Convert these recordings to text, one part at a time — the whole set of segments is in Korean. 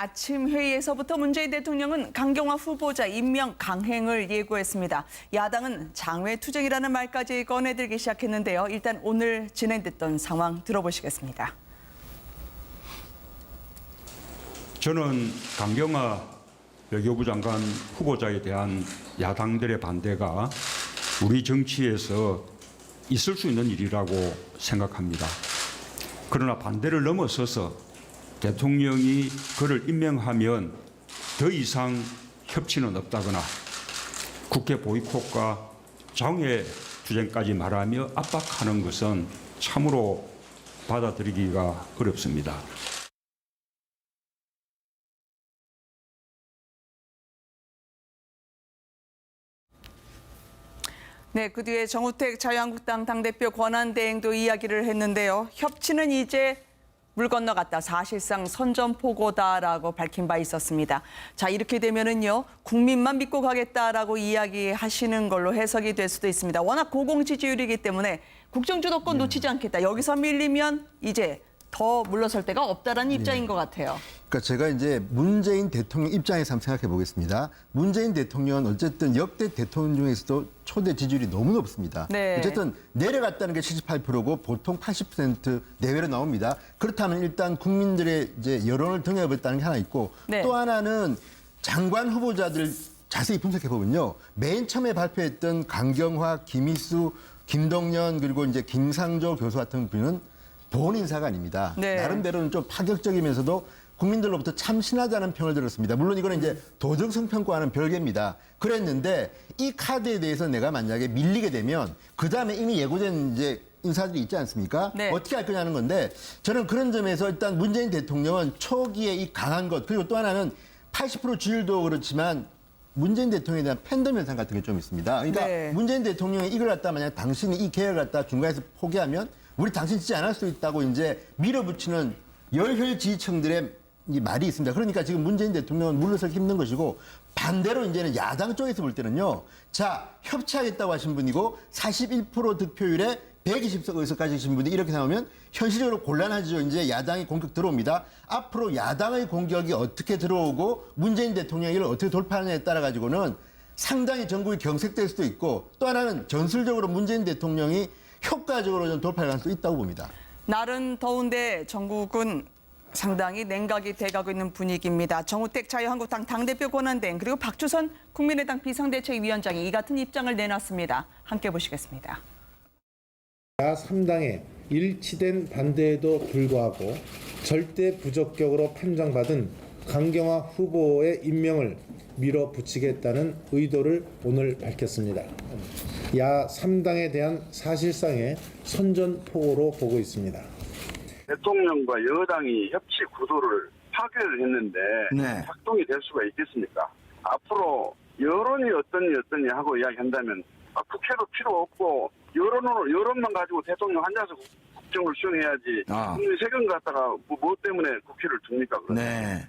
아침 회의에서부터 문재인 대통령은 강경화 후보자 임명 강행을 예고했습니다. 야당은 장외투쟁이라는 말까지 꺼내들기 시작했는데요. 일단 오늘 진행됐던 상황 들어보시겠습니다. 저는 강경화 외교부 장관 후보자에 대한 야당들의 반대가 우리 정치에서 있을 수 있는 일이라고 생각합니다. 그러나 반대를 넘어서서 대통령이 그를 임명하면 더 이상 협치는 없다거나 국회 보이콧과 장외 투쟁까지 말하며 압박하는 것은 참으로 받아들이기가 어렵습니다. 네, 그 뒤에 정우택 자유한국당 당대표 권한대행도 이야기를 했는데요. 협치는 이제 물 건너갔다. 사실상 선전포고다라고 밝힌 바 있었습니다. 자, 이렇게 되면은요, 국민만 믿고 가겠다라고 이야기하시는 걸로 해석이 될 수도 있습니다. 워낙 고공 지지율이기 때문에 국정주도권 놓치지 않겠다. 여기서 밀리면 이제 더 물러설 데가 없다라는 입장인 것 같아요. 그러니까 제가 이제 문재인 대통령 입장에서 한번 생각해 보겠습니다. 문재인 대통령은 어쨌든 역대 대통령 중에서도 초대 지지율이 너무 높습니다. 네. 어쨌든 내려갔다는 게 78%고 보통 80% 내외로 나옵니다. 그렇다면 일단 국민들의 이제 여론을 등여봤다는 게 하나 있고 네. 또 하나는 장관 후보자들 자세히 분석해 보면요. 맨 처음에 발표했던 강경화, 김희수, 김동연 그리고 이제 김상조 교수 같은 분은 본 인사가 아닙니다. 네. 나름대로는 좀 파격적이면서도 국민들로부터 참신하다는 평을 들었습니다. 물론 이거는 이제 도덕성 평가와는 별개입니다. 그랬는데 이 카드에 대해서 내가 만약에 밀리게 되면 그 다음에 이미 예고된 이제 인사들이 있지 않습니까? 네. 어떻게 할 거냐는 건데 저는 그런 점에서 일단 문재인 대통령은 초기에 이 강한 것 그리고 또 하나는 80% 지지율도 그렇지만 문재인 대통령에 대한 팬덤 현상 같은 게 좀 있습니다. 그러니까 네. 문재인 대통령이 이걸 갖다 만약 당신이 이 계획을 갖다 중간에서 포기하면 우리 당신 지지 안 할 수도 있다고 이제 밀어붙이는 열혈 지지층들의 이 말이 있습니다. 그러니까 지금 문재인 대통령은 물러서기 힘든 것이고 반대로 이제는 야당 쪽에서 볼 때는요. 자, 협치하겠다고 하신 분이고 41% 득표율에 120석 의석 가지신 분이 이렇게 나오면 현실적으로 곤란하죠. 이제 야당이 공격 들어옵니다. 앞으로 야당의 공격이 어떻게 들어오고 문재인 대통령이 이걸 어떻게 돌파하느냐에 따라 가지고는 상당히 전국이 경색될 수도 있고 또 하나는 전술적으로 문재인 대통령이 효과적으로 좀 돌파할 가능성도 있다고 봅니다. 날은 더운데 전국은 상당히 냉각이 돼가고 있는 분위기입니다. 정우택 자유한국당 당대표 권한대행 그리고 박주선 국민의당 비상대책위원장이 이 같은 입장을 내놨습니다. 함께 보시겠습니다. 야3당의 일치된 반대에도 불구하고 절대 부적격으로 판정받은 강경화 후보의 임명을 밀어붙이겠다는 의도를 오늘 밝혔습니다. 야3당에 대한 사실상의 선전포고로 보고 있습니다. 대통령과 여당이 협치 구도를 파괴를 했는데 네. 작동이 될 수가 있겠습니까? 앞으로 여론이 어떠니 하고 이야기한다면 국회도 필요 없고 여론만 가지고 대통령 앉아서 국정을 수행해야지 국민 세금 갖다가 뭐 때문에 국회를 둡니까? 네.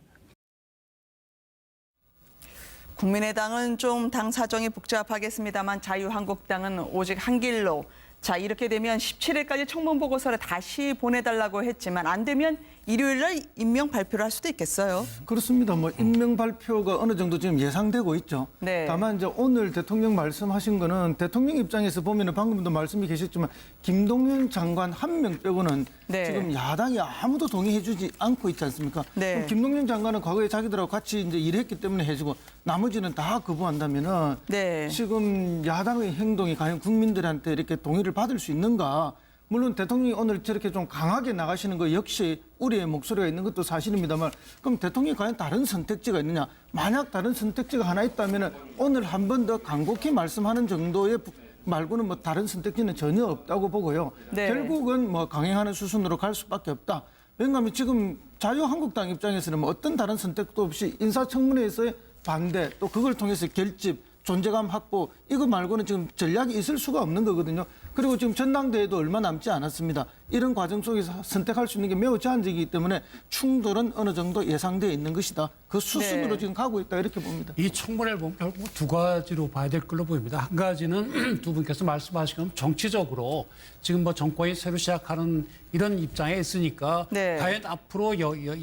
국민의당은 좀 당 사정이 복잡하겠습니다만 자유한국당은 오직 한 길로. 자, 이렇게 되면 17일까지 청문 보고서를 다시 보내달라고 했지만 안 되면 일요일 날 임명 발표를 할 수도 있겠어요. 그렇습니다. 뭐 임명 발표가 어느 정도 지금 예상되고 있죠. 네. 다만 이제 오늘 대통령 말씀하신 거는 대통령 입장에서 보면은 방금도 말씀이 계셨지만 김동연 장관 한 명 빼고는 네. 지금 야당이 아무도 동의해주지 않고 있지 않습니까? 네. 그럼 김동연 장관은 과거에 자기들하고 같이 이제 일했기 때문에 해주고 나머지는 다 거부한다면은 네. 지금 야당의 행동이 과연 국민들한테 이렇게 동의를 받을 수 있는가? 물론 대통령이 오늘 저렇게 좀 강하게 나가시는 거 역시 우리의 목소리가 있는 것도 사실입니다만 그럼 대통령이 과연 다른 선택지가 있느냐? 만약 다른 선택지가 하나 있다면 오늘 한 번 더 간곡히 말씀하는 정도의 말고는 뭐 다른 선택지는 전혀 없다고 보고요. 네. 결국은 뭐 강행하는 수순으로 갈 수밖에 없다. 왜냐하면 지금 자유한국당 입장에서는 뭐 어떤 다른 선택도 없이 인사청문회에서의 반대 또 그걸 통해서 결집 존재감 확보 이거 말고는 지금 전략이 있을 수가 없는 거거든요. 그리고 지금 전당대회도 얼마 남지 않았습니다. 이런 과정 속에서 선택할 수 있는 게 매우 제한적이기 때문에 충돌은 어느 정도 예상되어 있는 것이다. 그 수순으로 네. 지금 가고 있다 이렇게 봅니다. 이 청문회를 보면 결국 두 가지로 봐야 될 걸로 보입니다. 한 가지는 두 분께서 말씀하신 것처럼 정치적으로 지금 뭐 정권이 새로 시작하는 이런 입장에 있으니까 네. 과연 앞으로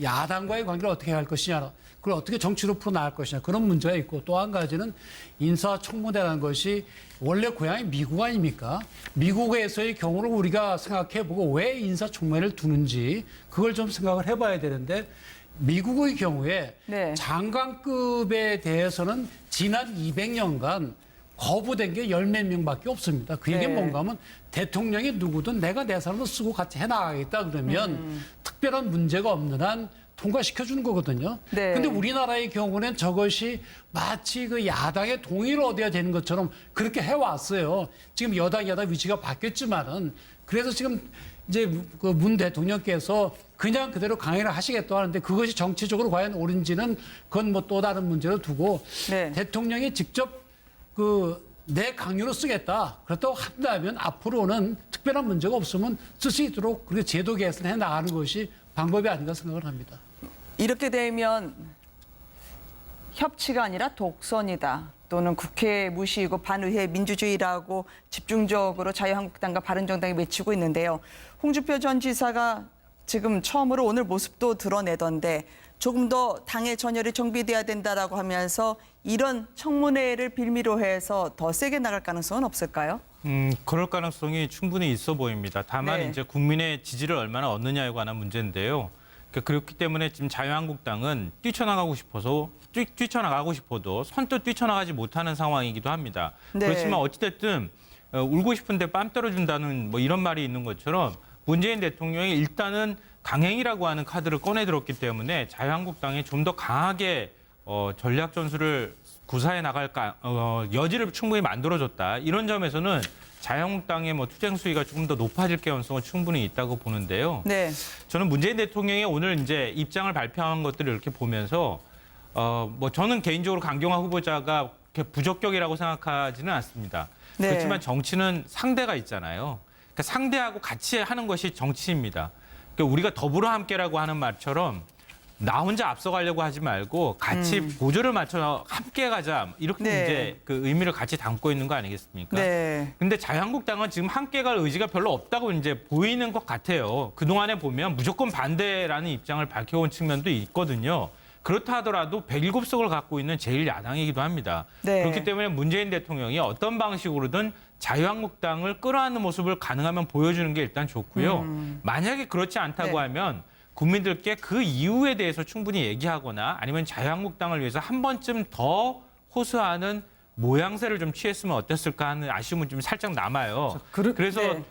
야당과의 관계를 어떻게 할 것이냐, 그걸 어떻게 정치로 풀어나갈 것이냐, 그런 문제가 있고, 또 한 가지는 인사청문회라는 것이 원래 고향이 미국 아닙니까? 미국에서의 경우를 우리가 생각해보고 왜 인사청문회를 두는지 그걸 좀 생각을 해봐야 되는데, 미국의 경우에 네. 장관급에 대해서는 지난 200년간 거부된 게 10몇 명밖에 없습니다. 그 얘기는 네. 뭔가 하면 대통령이 누구든 내가 내 사람을 쓰고 같이 해나가겠다 그러면 특별한 문제가 없는 한 통과시켜주는 거거든요. 네. 근데 우리나라의 경우는 저것이 마치 그 야당의 동의를 얻어야 되는 것처럼 그렇게 해왔어요. 지금 여당 위치가 바뀌었지만은, 그래서 지금 이제 그 문 대통령께서 그냥 그대로 강행을 하시겠다 하는데, 그것이 정치적으로 과연 옳은지는 그건 뭐 또 다른 문제로 두고, 네. 대통령이 직접 내 강요로 쓰겠다, 그렇다고 한다면 앞으로는 특별한 문제가 없으면 쓸 수 있도록 그렇게 제도 개선해 나가는 것이 방법이 아닌가 생각을 합니다. 이렇게 되면 협치가 아니라 독선이다. 또는 국회 무시이고 반의회 민주주의라고 집중적으로 자유한국당과 바른정당이 외치고 있는데요. 홍준표 전 지사가 지금 처음으로 오늘 모습도 드러내던데, 조금 더 당의 전열이 정비돼야 된다라고 하면서 이런 청문회를 빌미로 해서 더 세게 나갈 가능성은 없을까요? 그럴 가능성이 충분히 있어 보입니다. 다만 네. 이제 국민의 지지를 얼마나 얻느냐에 관한 문제인데요. 그렇기 때문에 지금 자유한국당은 뛰쳐나가고 싶어도 선뜻 뛰쳐나가지 못하는 상황이기도 합니다. 네. 그렇지만 어찌됐든 울고 싶은데 뺨 때려준다는 뭐 이런 말이 있는 것처럼, 문재인 대통령이 일단은 강행이라고 하는 카드를 꺼내들었기 때문에 자유한국당이 좀 더 강하게 전략 전술을 구사해 나갈 여지를 충분히 만들어줬다. 이런 점에서는 자유한국당의 뭐 투쟁 수위가 조금 더 높아질 가능성은 충분히 있다고 보는데요. 네. 저는 문재인 대통령이 오늘 이제 입장을 발표한 것들을 이렇게 보면서 뭐 저는 개인적으로 강경화 후보자가 그렇게 부적격이라고 생각하지는 않습니다. 네. 그렇지만 정치는 상대가 있잖아요. 그러니까 상대하고 같이 하는 것이 정치입니다. 그러니까 우리가 더불어 함께라고 하는 말처럼 나 혼자 앞서가려고 하지 말고 같이 보조를 맞춰서 함께 가자, 이렇게 네. 이제 그 의미를 같이 담고 있는 거 아니겠습니까? 네. 근데 자유한국당은 지금 함께 갈 의지가 별로 없다고 이제 보이는 것 같아요. 그동안에 보면 무조건 반대라는 입장을 밝혀온 측면도 있거든요. 그렇다 하더라도 107석을 갖고 있는 제1야당이기도 합니다. 네. 그렇기 때문에 문재인 대통령이 어떤 방식으로든 자유한국당을 끌어안는 모습을 가능하면 보여주는 게 일단 좋고요. 만약에 그렇지 않다고 네. 하면 국민들께 그 이유에 대해서 충분히 얘기하거나, 아니면 자유한국당을 위해서 한 번쯤 더 호소하는 모양새를 좀 취했으면 어땠을까 하는 아쉬움은 좀 살짝 남아요. 그래서 네.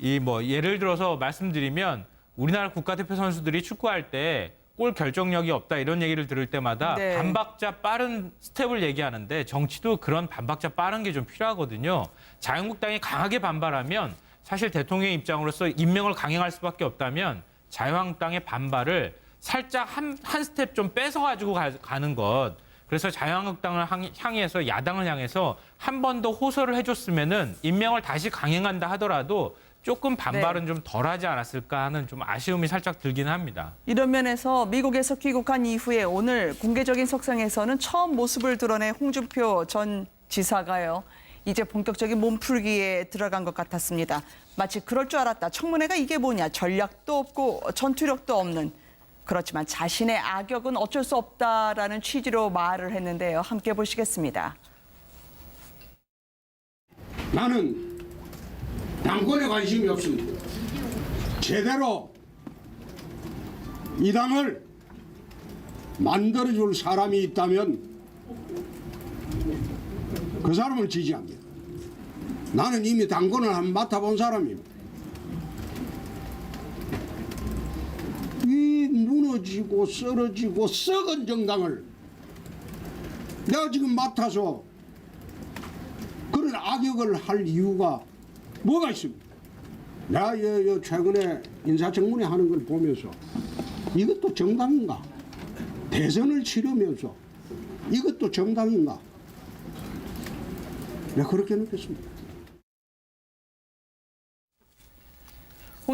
이 뭐 예를 들어서 말씀드리면, 우리나라 국가대표 선수들이 축구할 때 골 결정력이 없다 이런 얘기를 들을 때마다 네. 반박자 빠른 스텝을 얘기하는데, 정치도 그런 반박자 빠른 게 좀 필요하거든요. 자유한국당이 강하게 반발하면 사실 대통령 입장으로서 임명을 강행할 수밖에 없다면, 자유한국당의 반발을 살짝 한 스텝 좀 뺏어가지고 가는 것. 그래서 자유한국당을 향해서, 야당을 향해서 한 번 더 호소를 해줬으면은 임명을 다시 강행한다 하더라도 조금 반발은 네. 좀 덜하지 않았을까 하는 좀 아쉬움이 살짝 들긴 합니다. 이런 면에서 미국에서 귀국한 이후에 오늘 공개적인 석상에서는 처음 모습을 드러낸 홍준표 전 지사가요. 이제 본격적인 몸풀기에 들어간 것 같았습니다. 마치 그럴 줄 알았다. 청문회가 이게 뭐냐. 전략도 없고 전투력도 없는. 그렇지만 자신의 악역은 어쩔 수 없다라는 취지로 말을 했는데요. 함께 보시겠습니다. 나는 당권에 관심이 없습니다. 제대로 이 당을 만들어줄 사람이 있다면 그 사람을 지지합니다. 나는 이미 당권을 한번 맡아본 사람입니다. 이 무너지고 쓰러지고 썩은 정당을 내가 지금 맡아서 그런 악역을 할 이유가 뭐가 있습니까? 내가 최근에 인사청문회 하는 걸 보면서 이것도 정당인가? 대선을 치르면서 이것도 정당인가? 내가 그렇게 느꼈습니다.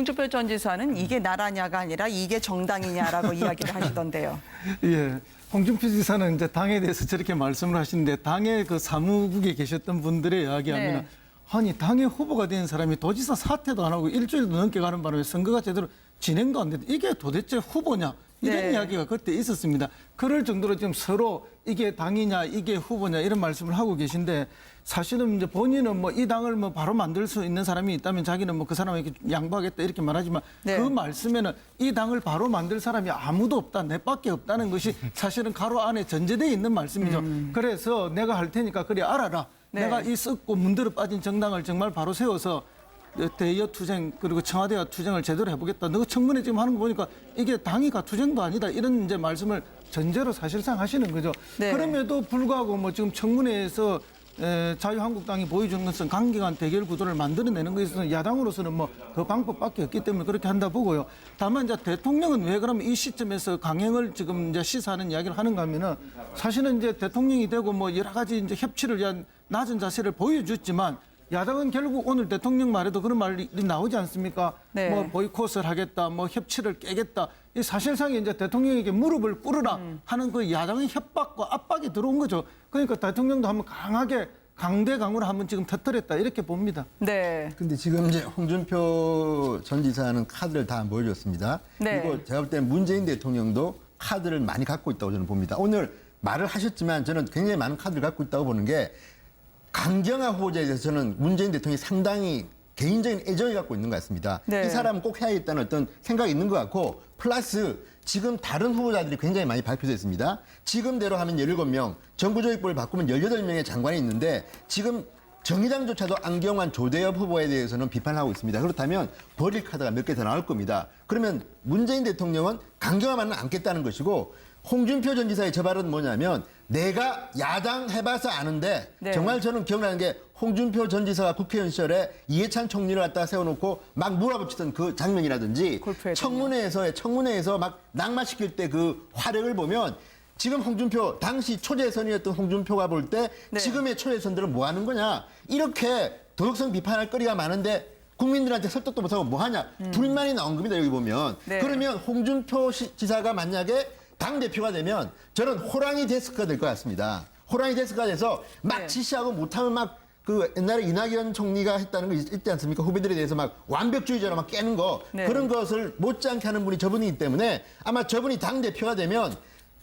홍준표 전 지사는 이게 나라냐가 아니라 이게 정당이냐라고 이야기를 하시던데요. 예. 홍준표 지사는 이제 당에 대해서 저렇게 말씀을 하시는데 당의 그 사무국에 계셨던 분들의 이야기하면 네. 아니 당의 후보가 된 사람이 도지사 사퇴도 안 하고 일주일도 넘게 가는 바람에 선거가 제대로 진행도 안 되는데 이게 도대체 후보냐 이런 네. 이야기가 그때 있었습니다. 그럴 정도로 지금 서로 이게 당이냐 이게 후보냐 이런 말씀을 하고 계신데 사실은 이제 본인은 뭐 이 당을 뭐 바로 만들 수 있는 사람이 있다면 자기는 뭐 그 사람에게 양보하겠다 이렇게 말하지만 네. 그 말씀에는 이 당을 바로 만들 사람이 아무도 없다 내밖에 없다는 것이 사실은 가로 안에 전제되어 있는 말씀이죠. 그래서 내가 할 테니까 그래 알아라. 네. 내가 이 썩고 문드러 빠진 정당을 정말 바로 세워서 대여 투쟁 그리고 청와대와 투쟁을 제대로 해보겠다. 너 청문회 지금 하는 거 보니까 이게 당이가 투쟁도 아니다. 이런 이제 말씀을 전제로 사실상 하시는 거죠. 네. 그럼에도 불구하고 뭐 지금 청문회에서 자유한국당이 보여주는 것은 강경한 대결 구도를 만들어내는 것에 있어서 야당으로서는 뭐 그 방법밖에 없기 때문에 그렇게 한다 보고요. 다만 이제 대통령은 왜 그러면 이 시점에서 강행을 지금 이제 시사하는 이야기를 하는가 하면은 사실은 이제 대통령이 되고 뭐 여러 가지 이제 협치를 위한 낮은 자세를 보여줬지만 야당은 결국 오늘 대통령 말에도 그런 말이 나오지 않습니까? 네. 뭐 보이콧을 하겠다, 뭐 협치를 깨겠다. 이 사실상 이제 대통령에게 무릎을 꿇으라 하는 그 야당의 협박과 압박이 들어온 거죠. 그러니까 대통령도 한번 강하게 강대강으로 한번 지금 터뜨렸다 이렇게 봅니다. 네. 근데 지금 이제 홍준표 전 지사는 카드를 다 보여줬습니다. 네. 그리고 제가 볼 때는 문재인 대통령도 카드를 많이 갖고 있다고 저는 봅니다. 오늘 말을 하셨지만 저는 굉장히 많은 카드를 갖고 있다고 보는 게 강경화 후보자에 대해서 저는 문재인 대통령이 상당히 개인적인 애정을 갖고 있는 것 같습니다. 네. 이 사람은 꼭 해야겠다는 어떤 생각이 있는 것 같고 플러스 지금 다른 후보자들이 굉장히 많이 발표됐습니다. 지금대로 하면 17명, 정부조직법을 바꾸면 18명의 장관이 있는데 지금 정의당조차도 안경환, 조대엽 후보에 대해서는 비판을 하고 있습니다. 그렇다면 버릴 카드가 몇 개 더 나올 겁니다. 그러면 문재인 대통령은 강경화만은 않겠다는 것이고 홍준표 전 지사의 저 발언은 뭐냐면 내가 야당 해봐서 아는데 네. 정말 저는 기억나는 게 홍준표 전 지사가 국회의원 시절에 이해찬 총리를 갖다 세워놓고 막 몰아붙이던 그 장면이라든지 골프했군요. 청문회에서 막 낙마시킬 때 그 화력을 보면 지금 홍준표 당시 초재선이었던 홍준표가 볼 때 네. 지금의 초재선들은 뭐 하는 거냐 이렇게 도덕성 비판할 거리가 많은데 국민들한테 설득도 못하고 뭐 하냐 불만이 나온 겁니다 여기 보면 네. 그러면 홍준표 지사가 만약에 당대표가 되면 저는 호랑이 데스크가 될 것 같습니다. 호랑이 데스크가 돼서 막 네. 지시하고 못하면 막 그 옛날에 이낙연 총리가 했다는 거 있지 않습니까? 후배들에 대해서 막 완벽주의자로 막 깨는 거 네. 그런 것을 못지않게 하는 분이 저분이기 때문에 아마 저분이 당대표가 되면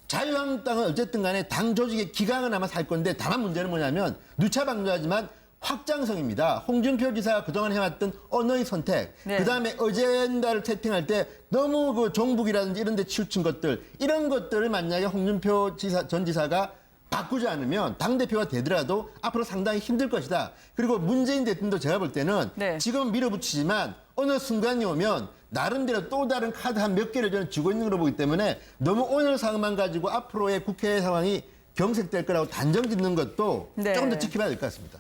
자유한국당은 어쨌든 간에 당 조직의 기강은 아마 살 건데 다만 문제는 뭐냐면 누차 강조하지만 확장성입니다. 홍준표 지사가 그동안 해왔던 언어의 선택, 네. 그다음에 어젠다를 채팅할 때 너무 그 종북이라든지 이런 데 치우친 것들, 이런 것들을 만약에 홍준표 전 지사가 바꾸지 않으면 당대표가 되더라도 앞으로 상당히 힘들 것이다. 그리고 문재인 대통령도 제가 볼 때는 네. 지금은 밀어붙이지만 어느 순간이 오면 나름대로 또 다른 카드 한 몇 개를 저는 쥐고 있는 걸로 보기 때문에 너무 오늘 상황만 가지고 앞으로의 국회 상황이 경색될 거라고 단정 짓는 것도 네. 조금 더 지켜봐야 될 것 같습니다.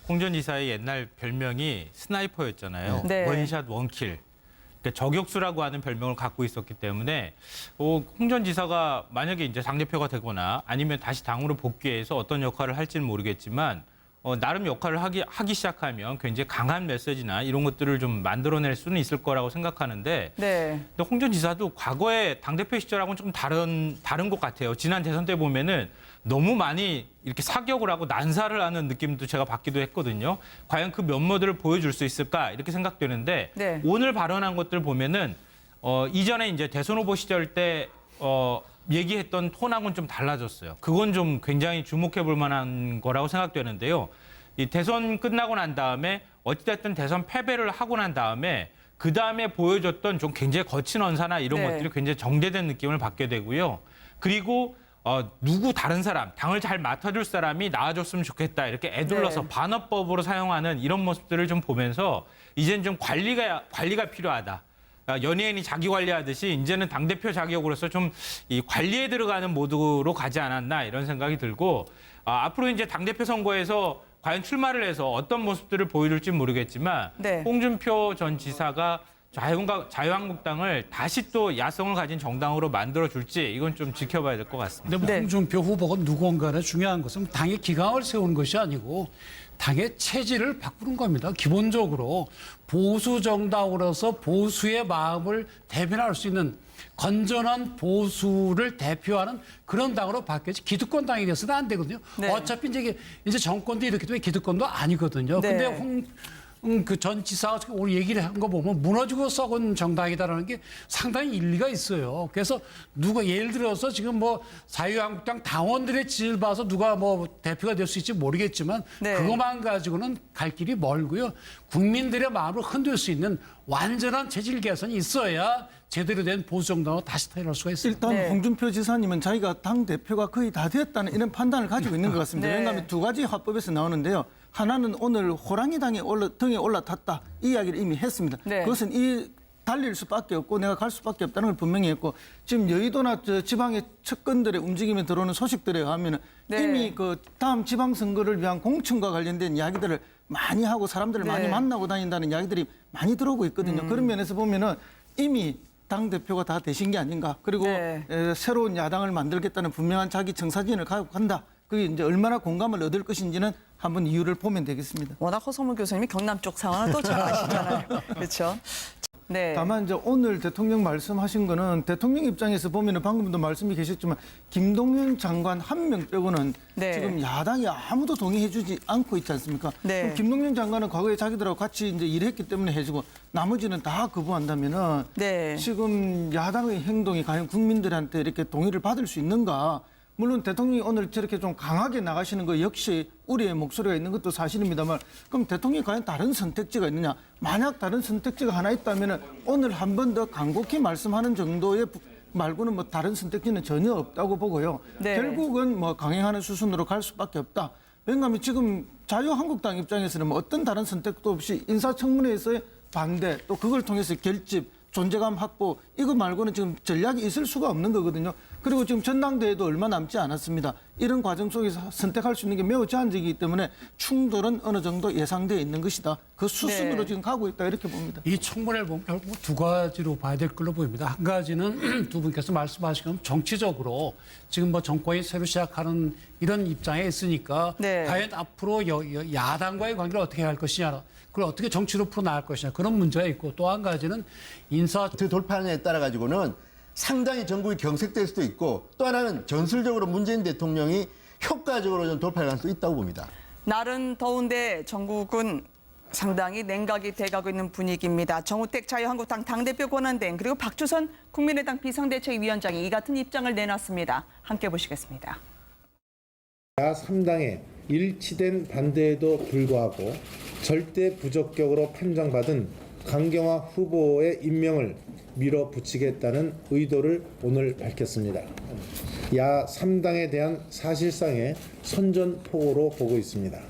홍 전 지사의 옛날 별명이 스나이퍼였잖아요. 네. 원샷 원킬. 그러니까 저격수라고 하는 별명을 갖고 있었기 때문에 홍 전 지사가 만약에 이제 당대표가 되거나 아니면 다시 당으로 복귀해서 어떤 역할을 할지는 모르겠지만 나름 역할을 하기 시작하면 굉장히 강한 메시지나 이런 것들을 좀 만들어낼 수는 있을 거라고 생각하는데 네. 근데 홍 전 지사도 과거에 당대표 시절하고는 좀 다른 것 같아요. 지난 대선 때 보면은 너무 많이 이렇게 사격을 하고 난사를 하는 느낌도 제가 받기도 했거든요. 과연 그 면모들을 보여줄 수 있을까 이렇게 생각되는데 네. 오늘 발언한 것들 보면은 이전에 이제 대선 후보 시절 때 얘기했던 톤하고는 좀 달라졌어요. 그건 좀 굉장히 주목해 볼 만한 거라고 생각되는데요. 이 대선 끝나고 난 다음에 어찌됐든 대선 패배를 하고 난 다음에 그 다음에 보여줬던 좀 굉장히 거친 언사나 이런 네. 것들이 굉장히 정제된 느낌을 받게 되고요. 그리고 누구 다른 사람, 당을 잘 맡아줄 사람이 나와줬으면 좋겠다. 이렇게 애둘러서 네. 반어법으로 사용하는 이런 모습들을 좀 보면서 이제는 좀 관리가 필요하다. 연예인이 자기 관리하듯이 이제는 당대표 자격으로서 좀 이 관리에 들어가는 모드로 가지 않았나 이런 생각이 들고 앞으로 이제 당대표 선거에서 과연 출마를 해서 어떤 모습들을 보여줄지 모르겠지만 네. 홍준표 전 지사가 자유한국당을 다시 또 야성을 가진 정당으로 만들어 줄지 이건 좀 지켜봐야 될 것 같습니다. 근데 뭐 홍준표 후보가 누군가는 중요한 것은 당의 기강을 세우는 것이 아니고 당의 체질을 바꾸는 겁니다. 기본적으로 보수 정당으로서 보수의 마음을 대변할 수 있는 건전한 보수를 대표하는 그런 당으로 바뀌어야지 기득권 당이 돼서는 안 되거든요. 네. 어차피 이제 정권도 이렇기 때문에 기득권도 아니거든요. 네. 근데 그 전 지사가 오늘 얘기를 한 거 보면 무너지고 썩은 정당이다라는 게 상당히 일리가 있어요. 그래서 누가 예를 들어서 지금 뭐 자유한국당 당원들의 지지를 봐서 누가 뭐 대표가 될 수 있을지 모르겠지만 네. 그것만 가지고는 갈 길이 멀고요. 국민들의 마음을 흔들 수 있는 완전한 체질 개선이 있어야 제대로 된 보수 정당으로 다시 태어날 수가 있습니다. 일단 네. 홍준표 지사님은 자기가 당 대표가 거의 다 되었다는 이런 판단을 가지고 있는 것 같습니다. 네. 왜냐하면 두 가지 화법에서 나오는데요. 하나는 오늘 호랑이 등에 올라탔다 이 이야기를 이미 했습니다. 네. 그것은 이 달릴 수밖에 없고 내가 갈 수밖에 없다는 걸 분명히 했고 지금 여의도나 지방의 측근들의 움직임에 들어오는 소식들에 의하면 네. 이미 그 다음 지방선거를 위한 공천과 관련된 이야기들을 많이 하고 사람들을 네. 많이 만나고 다닌다는 이야기들이 많이 들어오고 있거든요. 그런 면에서 보면은 이미 당 대표가 다 되신 게 아닌가. 그리고 네. 새로운 야당을 만들겠다는 분명한 자기 청사진을 가지고 간다. 그게 이제 얼마나 공감을 얻을 것인지는 한번 이유를 보면 되겠습니다. 워낙 허성무 교수님이 경남 쪽 상황을 또 잘 아시잖아요. 그렇죠? 네. 다만 이제 오늘 대통령 말씀하신 거는 대통령 입장에서 보면은 방금도 말씀이 계셨지만 김동연 장관 한 명 빼고는 네. 지금 야당이 아무도 동의해주지 않고 있지 않습니까? 네. 그럼 김동연 장관은 과거에 자기들하고 같이 이제 일했기 때문에 해주고 나머지는 다 거부한다면은 네. 지금 야당의 행동이 과연 국민들한테 이렇게 동의를 받을 수 있는가? 물론 대통령이 오늘 저렇게 좀 강하게 나가시는 거 역시 우리의 목소리가 있는 것도 사실입니다만 그럼 대통령이 과연 다른 선택지가 있느냐? 만약 다른 선택지가 하나 있다면 오늘 한 번 더 간곡히 말씀하는 정도의 말고는 뭐 다른 선택지는 전혀 없다고 보고요. 네. 결국은 뭐 강행하는 수순으로 갈 수밖에 없다. 왜냐하면 지금 자유한국당 입장에서는 뭐 어떤 다른 선택도 없이 인사청문회에서의 반대 또 그걸 통해서 결집 존재감 확보 이거 말고는 지금 전략이 있을 수가 없는 거거든요. 그리고 지금 전당대회도 얼마 남지 않았습니다. 이런 과정 속에서 선택할 수 있는 게 매우 제한적이기 때문에 충돌은 어느 정도 예상되어 있는 것이다. 그 수순으로 네. 지금 가고 있다 이렇게 봅니다. 이 청문회를 보면 결국 두 가지로 봐야 될 걸로 보입니다. 한 가지는 두 분께서 말씀하신 것처럼 정치적으로 지금 뭐 정권이 새로 시작하는 이런 입장에 있으니까 네. 과연 앞으로 야당과의 관계를 어떻게 할 것이냐, 그걸 어떻게 정치로 풀어나갈 것이냐 그런 문제가 있고 또 한 가지는 인사 그 돌파느냐에 따라 가지고는 상당히 전국이 경색될 수도 있고 또 하나는 전술적으로 문재인 대통령이 효과적으로 좀 돌파할 가능성도 있다고 봅니다. 날은 더운데 전국은 상당히 냉각이 돼가고 있는 분위기입니다. 정우택 자유한국당 당대표 권한대행 그리고 박주선 국민의당 비상대책위원장이 이 같은 입장을 내놨습니다. 함께 보시겠습니다. 야3당의 일치된 반대에도 불구하고 절대 부적격으로 판정받은 강경화 후보의 임명을 밀어붙이겠다는 의도를 오늘 밝혔습니다. 야3당에 대한 사실상의 선전포고로 보고 있습니다.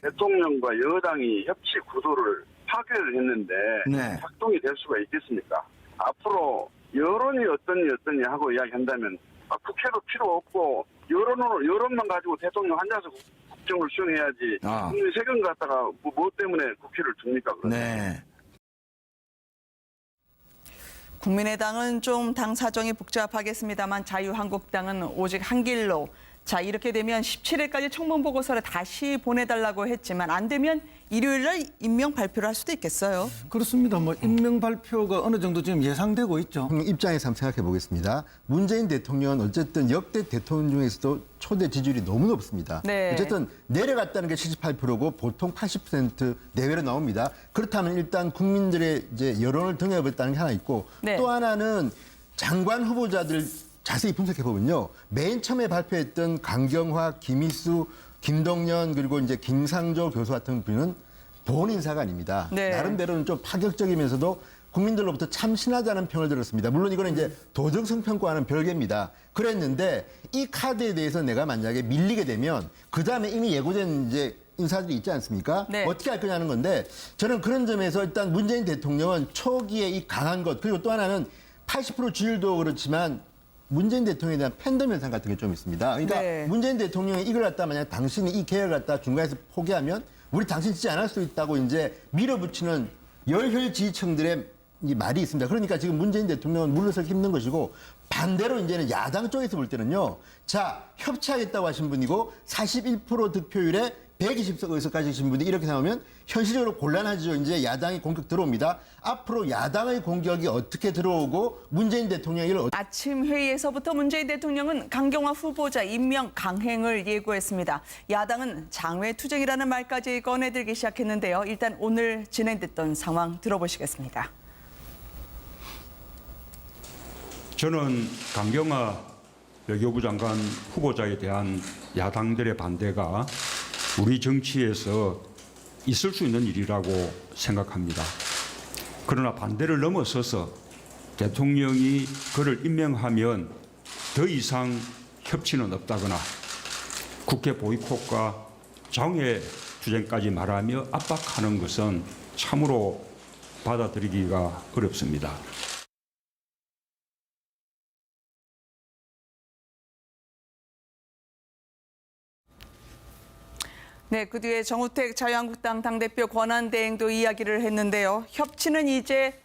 대통령과 여당이 협치 구도를 파괴를 했는데 네. 작동이 될 수가 있겠습니까? 앞으로 여론이 어떠니 하고 이야기한다면 국회도 필요 없고 여론만 가지고 대통령 앉아서 국정을 수행해야지 국민 세금 갖다가 뭐 때문에 국회를 줍니까? 네. 국민의당은 좀 당 사정이 복잡하겠습니다만 자유한국당은 오직 한 길로. 자, 이렇게 되면 17일까지 청문 보고서를 다시 보내달라고 했지만 안 되면 일요일 날 임명 발표를 할 수도 있겠어요. 그렇습니다. 뭐 임명 발표가 어느 정도 지금 예상되고 있죠. 입장에서 한번 생각해 보겠습니다. 문재인 대통령은 어쨌든 역대 대통령 중에서도 초대 지지율이 너무 높습니다. 네. 어쨌든 내려갔다는 게 78%고 보통 80% 내외로 나옵니다. 그렇다면 일단 국민들의 이제 여론을 등에업했다는 게 하나 있고 네. 또 하나는 장관 후보자들 자세히 분석해 보면요. 맨 처음에 발표했던 강경화, 김희수, 김동연 그리고 이제 김상조 교수 같은 분은 본 인사가 아닙니다. 네. 나름대로는 좀 파격적이면서도 국민들로부터 참신하다는 평을 들었습니다. 물론 이거는 이제 도정성 평가와는 별개입니다. 그랬는데 이 카드에 대해서 내가 만약에 밀리게 되면 그 다음에 이미 예고된 이제 인사들이 있지 않습니까? 네. 어떻게 할 거냐는 건데 저는 그런 점에서 일단 문재인 대통령은 초기에 이 강한 것 그리고 또 하나는 80% 지지율도 그렇지만 문재인 대통령에 대한 팬덤 현상 같은 게 좀 있습니다. 그러니까 네. 문재인 대통령이 이걸 갖다 만약 당신이 이 계획을 갖다 중간에서 포기하면 우리 당신 지지 않을 수 있다고 이제 밀어붙이는 열혈 지지층들의 이 말이 있습니다. 그러니까 지금 문재인 대통령은 물러서기 힘든 것이고 반대로 이제는 야당 쪽에서 볼 때는요. 자, 협치하겠다고 하신 분이고 41% 득표율에 120석 의석까지 계신 분이 이렇게 나오면 현실적으로 곤란하죠. 이제 야당이 공격 들어옵니다. 앞으로 야당의 공격이 어떻게 들어오고 문재인 대통령이 이를 아침 회의에서부터 문재인 대통령은 강경화 후보자 임명 강행을 예고했습니다. 야당은 장외투쟁이라는 말까지 꺼내들기 시작했는데요. 일단 오늘 진행됐던 상황 들어보시겠습니다. 저는 강경화 외교부 장관 후보자에 대한 야당들의 반대가 우리 정치에서 있을 수 있는 일이라고 생각합니다. 그러나 반대를 넘어서서 대통령이 그를 임명하면 더 이상 협치는 없다거나 국회 보이콧과 장외 투쟁까지 말하며 압박하는 것은 참으로 받아들이기가 어렵습니다. 네, 그 뒤에 정우택 자유한국당 당대표 권한대행도 이야기를 했는데요. 협치는 이제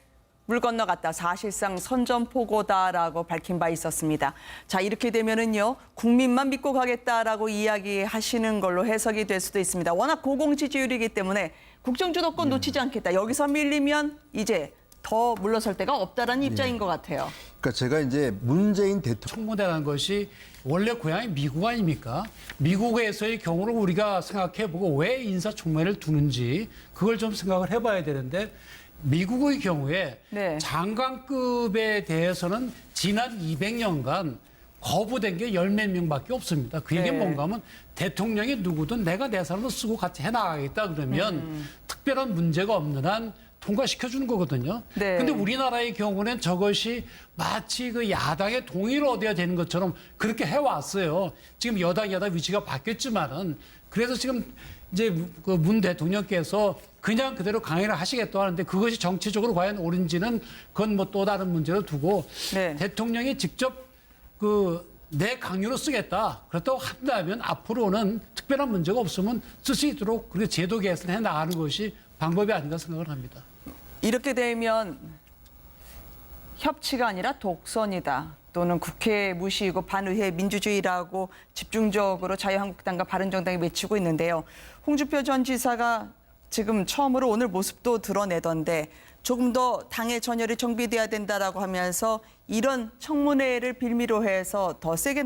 물 건너갔다. 사실상 선전포고다라고 밝힌 바 있었습니다. 자, 이렇게 되면은요, 국민만 믿고 가겠다라고 이야기하시는 걸로 해석이 될 수도 있습니다. 워낙 고공 지지율이기 때문에 국정 주도권 놓치지 않겠다. 여기서 밀리면 이제 더 물러설 데가 없다라는 입장인 것 같아요. 그러니까 제가 이제 문재인 대통령 청문회라는 것이 원래 고향이 미국 아닙니까? 미국에서의 경우를 우리가 생각해보고 왜 인사청문회를 두는지 그걸 좀 생각을 해봐야 되는데 미국의 경우에 네. 장관급에 대해서는 지난 200년간 거부된 게 10몇 명밖에 없습니다. 그 얘기는 네. 뭔가 하면 대통령이 누구든 내가 내 사람을 쓰고 같이 해나가겠다 그러면 특별한 문제가 없는 한 통과시켜주는 거거든요. 네. 근데 우리나라의 경우는 저것이 마치 그 야당의 동의를 얻어야 되는 것처럼 그렇게 해왔어요. 지금 여당 위치가 바뀌었지만은 그래서 지금 이제 그 문 대통령께서 그냥 그대로 강행을 하시겠다고 하는데 그것이 정치적으로 과연 옳은지는 그건 뭐 또 다른 문제로 두고 네. 대통령이 직접 내 강요로 쓰겠다. 그렇다고 한다면 앞으로는 특별한 문제가 없으면 쓸 수 있도록 그렇게 제도 개선해 나가는 것이 방법이 아닌가 생각을 합니다. 이렇게 되면 협치가 아니라 독선이다. 또는 국회 무시이고 반의회 민주주의라고 집중적으로 자유한국당과 바른정당이 외치고 있는데요. 홍준표 전 지사가 지금 처음으로 오늘 모습도 드러내던데 조금 더 당의 전열이 정비돼야 된다라고 하면서 이런 청문회를 빌미로 해서 더 세게